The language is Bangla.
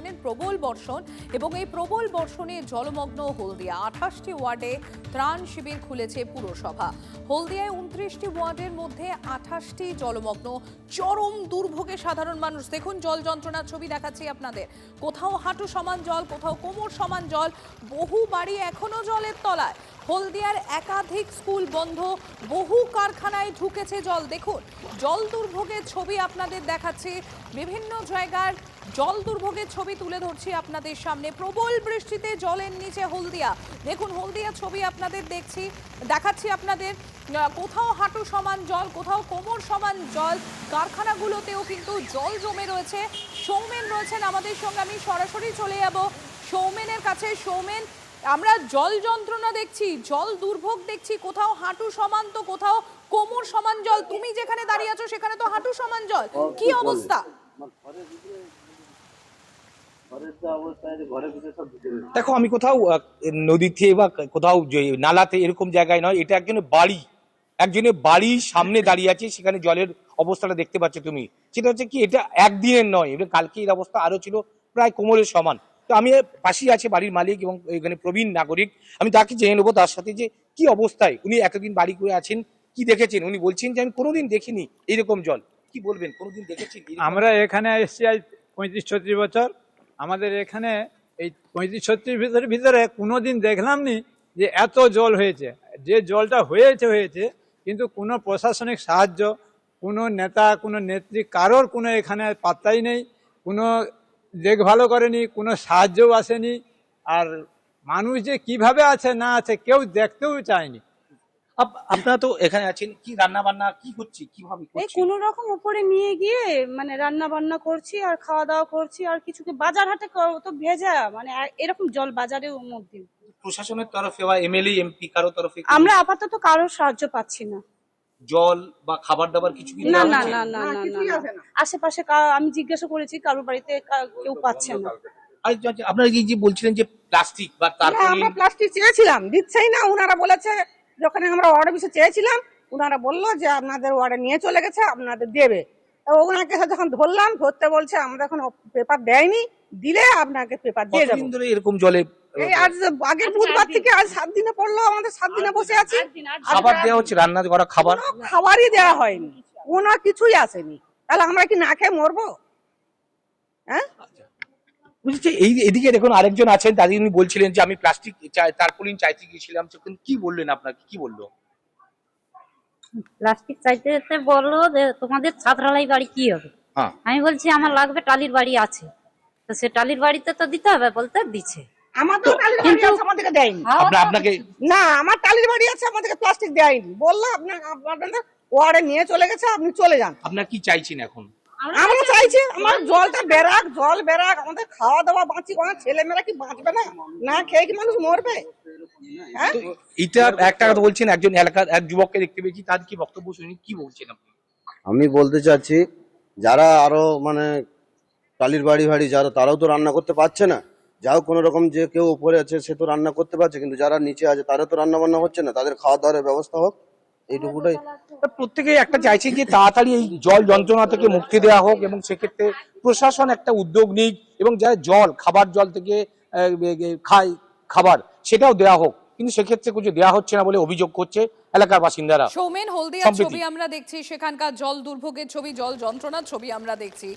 জানেন প্রবল বর্ষণ এবং এই প্রবল বর্ষণে জলমগ্ন হলদিয়া। 28টি ওয়ার্ডে ত্রাণ শিবির খুলেছে পুরসভা। হলদিয়ায় 29টি ওয়ার্ডের মধ্যে 28টি জলমগ্ন, চরম দুর্ভোগে সাধারণ মানুষ। দেখুন জল যন্ত্রণার ছবি দেখাচ্ছি আপনাদের। কোথাও হাঁটু সমান জল, কোথাও কোমর সমান জল, বহু বাড়ি এখনো জলের তলায়। হলদিয়ার একাধিক স্কুল বন্ধ, বহু কারখানায় ঢুকেছে জল। দেখুন জল দুর্ভোগের ছবি আপনাদের দেখাচ্ছি, বিভিন্ন জায়গার জল দুর্ভোগের ছবি তুলে ধরছি আপনাদের সামনে। প্রবল বৃষ্টিতে জলের নিচে হলদিয়া। দেখুন হলদিয়া ছবি আপনাদের দেখাচ্ছি আপনাদের। কোথাও হাঁটু সমান জল, কোথাও কোমর সমান জল। কারখানাগুলোতেও কিন্তু জল জমে রয়েছে। সৌমেন রয়েছেন আমাদের সঙ্গে, আমি সরাসরি চলে যাব সৌমেনের কাছে। সৌমেন, আমরা জল যন্ত্রণা দেখছি, জল দুর্ভোগ দেখছি, কোথাও হাঁটু সমান তো কোথাও কোমর সমান জল। তুমি যেখানে দাঁড়িয়ে আছো সেখানে তো হাঁটু সমান জল, কি অবস্থা? দেখো, আমি কোথাও নদীতে বা কোথাও নালাতে এরকম জায়গায় নয়, এটা একজনের বাড়ির সামনে দাঁড়িয়ে আছে, সেখানে জলের অবস্থাটা দেখতে পাচ্ছ তুমি। সেটা হচ্ছে কি, এটা একদিনের নয়, এবং কালকে এর অবস্থা আরো ছিল প্রায় কোমরের সমান। তো আমি পাশেই আছে বাড়ির মালিক এবং এখানে প্রবীণ নাগরিক, আমি তাকে জেনে নেবো তার সাথে যে কি অবস্থায় উনি এতদিন বাড়ি করে আছেন, কি দেখেছেন। উনি বলছেন যে আমি কোনোদিন দেখিনি এইরকম জল। কি বলবেন, কোনোদিন দেখেছেন? আমরা এখানে এসেছি আজ 35-36 বছর। আমাদের এখানে এই 35-36 ভিতরে কোনোদিন দেখলাম নি যে এত জল হয়েছে। যে জলটা হয়েছে কিন্তু কোনো প্রশাসনিক সাহায্য, কোনো নেতা, কোনো নেত্রী, কারোর কোনো এখানে পাত্তাই নেই। কোনো দেখভালও করেনি, কোনো সাহায্যও আসেনি। আর মানুষ যে কিভাবে আছে না আছে কেউ দেখতেও চায়নি। আপনারা তো এখানে আছেন, কি রান্না বান্না কি হচ্ছে, কিভাবে এই কোনো রকম উপরে নিয়ে গিয়ে মানে রান্না বান্না করছি আর খাওয়া দাওয়া করছি। আর কিছুকে বাজার হাটে তো ভেজা, মানে এরকম জল বাজারের মধ্যে। প্রশাসনের তরফে বা এমএলএ এমপি কারো তরফে আমরা আপাতত কারোর সাহায্য পাচ্ছি না। জল বা খাবার দাবার কিছু কি না দেওয়া না হচ্ছে? না না না, আশেপাশে আমি জিজ্ঞাসা করেছি, কারোর বাড়িতে কেউ পাচ্ছে না। আর আপনারা যে বলছিলেন যে প্লাস্টিক বা তারপরে আমরা প্লাস্টিক চেয়েছিলাম, দিচ্ছেই না। ওনারা বলেছে, যখন আমরা ওয়ার্ড অফিসে চেয়েছিলাম, ওনারা বললো যে আপনাদের ওয়ার্ডে নিয়ে চলে গেছে, আপনাদের দেবে। ওনাকে যখন ধরতে বলছে, আমরা এখন পেপার দেয়নি, দিলে আপনাকে পেপার দিয়ে দেবো। কতদিন ধরে এরকম জলে এই আজ আগের বুধবার থেকে আজ 7 দিনে পড়লো, আমাদের 7 দিনে বসে আছি। খাবার দেওয়া হচ্ছে, রান্না করা খাবার? কোনো খাবারই দেওয়া হয়নি, কোনো কিছুই আসেনি। তাহলে আমরা কি না খেয়ে মরবো? হ্যাঁ, বুঝছি। এইদিকে দেখুন আরেকজন আছেন, তাদের উনি বলছিলেন যে আমি প্লাস্টিক তারপলিন চাইতে গিয়েছিলাম। তখন কি বললেন, আপনাকে কি বললো? প্লাস্টিক চাইতে যেতে বললো যে তোমাদের ছাত্রালয় বাড়ি কি হবে। হ্যাঁ, আমি বলছি আমার লাগবে, টালির বাড়ি আছে। তো সে টালির বাড়িতে তো দিতে হবে, বলতে দিচ্ছে। আমাদের টালির বাড়ি আছে, আমাদেরকে দেয়নি। আপনাকে না, আমার টালির বাড়ি আছে, আমাদেরকে প্লাস্টিক দেয়নি। বললো আপনাদের ওয়ার্ডে নিয়ে চলে গেছে, আপনি চলে যান। আপনার কি চাইছেন এখন? আমরা চাইছি আমার জলটা জল বেরাক, আমাদের খাওয়া দাওয়া বাঁচি। কোনো ছেলেমেয়েরা কি বাঁচবে না? না খেয়ে কি মানুষ মরবে? হ্যাঁ, এটা একটা কথা বলছেন, একজন এলাকার এক যুবককে দেখতে পেয়েছি, তার কি বক্তব্য শুনি, কি বলছেন আপনি? আমি বলতে চাচ্ছি, যারা আরো মানে টালির বাড়ি যারা, তারাও তো রান্না করতে পারছে না। যাও কোনো রকম যে কেউ উপরে আছে সে তো রান্না করতে পারছে, কিন্তু যারা নিচে আছে তারা তো রান্না বান্না হচ্ছে না। তাদের খাওয়া দাওয়ার ব্যবস্থা হোক, এইটুকুটাই। প্রত্যেকেই একটা চাইছে যে তাড়াতাড়ি এই জল যন্ত্রণা থেকে মুক্তি দেওয়া হোক, এবং সেক্ষেত্রে প্রশাসন একটা উদ্যোগ নিক, এবং যারা খাবার জল থেকে খাবার সেটাও দেওয়া হোক। কিন্তু সেক্ষেত্রে কিছু দেওয়া হচ্ছে না বলে অভিযোগ করছে এলাকার বাসিন্দারা। সৌমেন, হলদিয়ার ছবি আমরা দেখছি, সেখানকার জল দুর্ভোগের ছবি, জল যন্ত্রণার ছবি আমরা দেখছি।